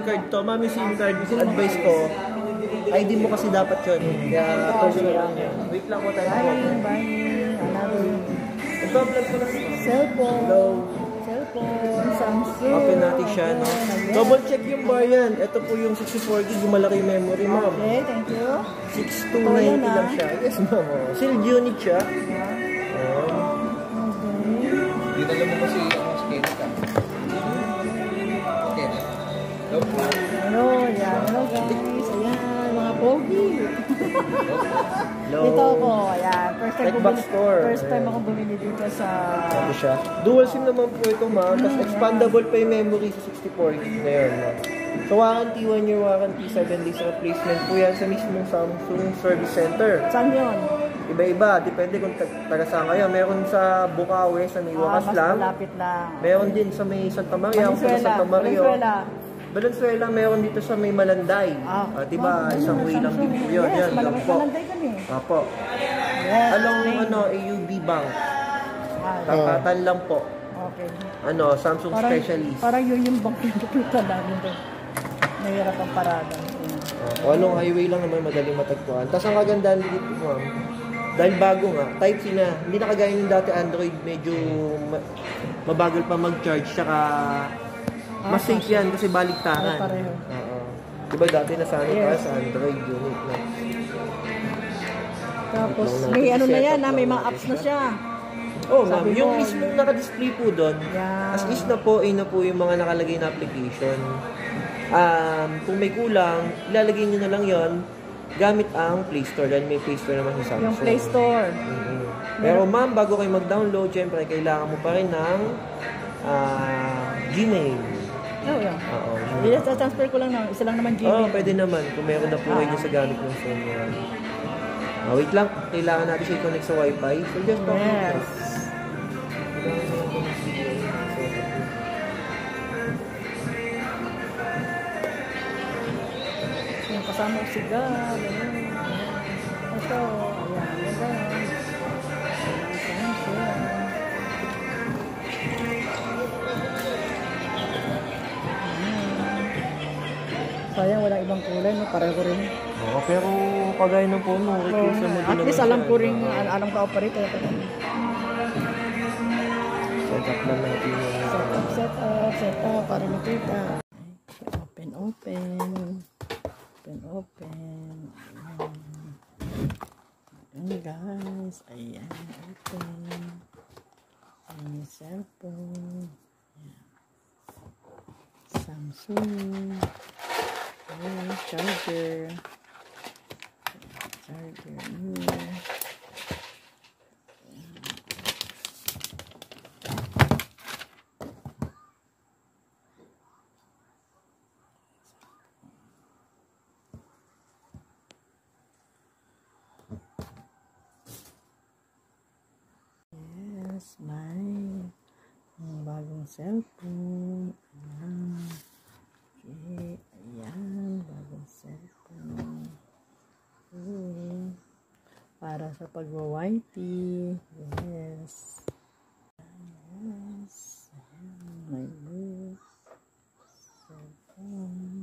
card to. Ma'am, yung SIM card, advice ko, ID mo kasi dapat yun. Kaya, personal lang yun. Wait lang po tayo. Buying, another. Ito-vlog ko lang. Cellphone. Hello. Cellphone, Samsung. Open natin siya, no? Double check yung bar yan. Ito po yung 64 GB, yung malaki memory, ma'am. Okay, thank you. 6290 lang siya. Yes, ma'am. Sealed unit siya. Dito lang mo kasi ang scale ka. Okay. Hello, yan. Hello guys. Ayan, mga pogi. Hello. Dito ako, ayan. First time ako bumili dito sa... Ano siya? Dual SIM naman po ito, ma'am. Tapos expandable pa yung memory sa 64 GB na yun, ma'am. So, warranty, 1-year warranty, 7 days replacement po yan sa mismong Samsung Service Center. Saan yun? Iba-iba, depende kung taga saan kayo. Meron sa Bukawi, sa may Wakas lang. Malapit lang. Meron din sa may Santa Maria, Santa Maria. Valenzuela, meron dito sa may Malanday. Diba, isang way lang din po yun. Yes, Malanday kami. Apo. Yes. Along, AUB Bank. Tapatan lang po. Okay. Samsung Specialist. Parang yun yung bank yung pupunta namin doon. Nahirap ang parada. Along highway lang naman, madaling matagpuan. Tapos ang kagandaan dito, ma'am, dahil bago nga, Type-C na. Hindi na kagaya ng dati Android, medyo mabagal pa mag-charge, saka mas safe yan kasi baligtaran. Diba dati nasanay tayo sa Android unit na. Tapos may ano na yan, may mga apps na siya. Ma'am, yung mismo naka-display po doon, as is na po, na po yung mga nakalagay na application. Kung may kulang, ilalagay nyo na lang yon gamit ang Play Store. Dahil may Play Store naman sa Samsung. Yung Play Store. Pero ma'am, bago kayo mag-download, syempre, kailangan mo pa rin ng Gmail. Transfer ko lang na, isa lang naman Gmail. Pwede naman. Kung meron na po kayo sa gamit ng phone mo. Wait lang, kailangan natin siya i-connect sa Wi-Fi. So just yes. Yung kasama ko si Gal. Ito, ayan. Sayang, walang ibang kulay, no? Pareho rin. Pero kagaya ng phone mo, at least alam ko rin, alam ka operator. Set up lang natin yung set up, para makita. Open. Ayan guys, ayan, open. Ayan yung cellphone. Samsung. Charger here. Yes, my bagong cellphone. Okay, ayan, bagong cellphone. Para sa pagwa-YT. Yes. Ayan, my book. Cellphone.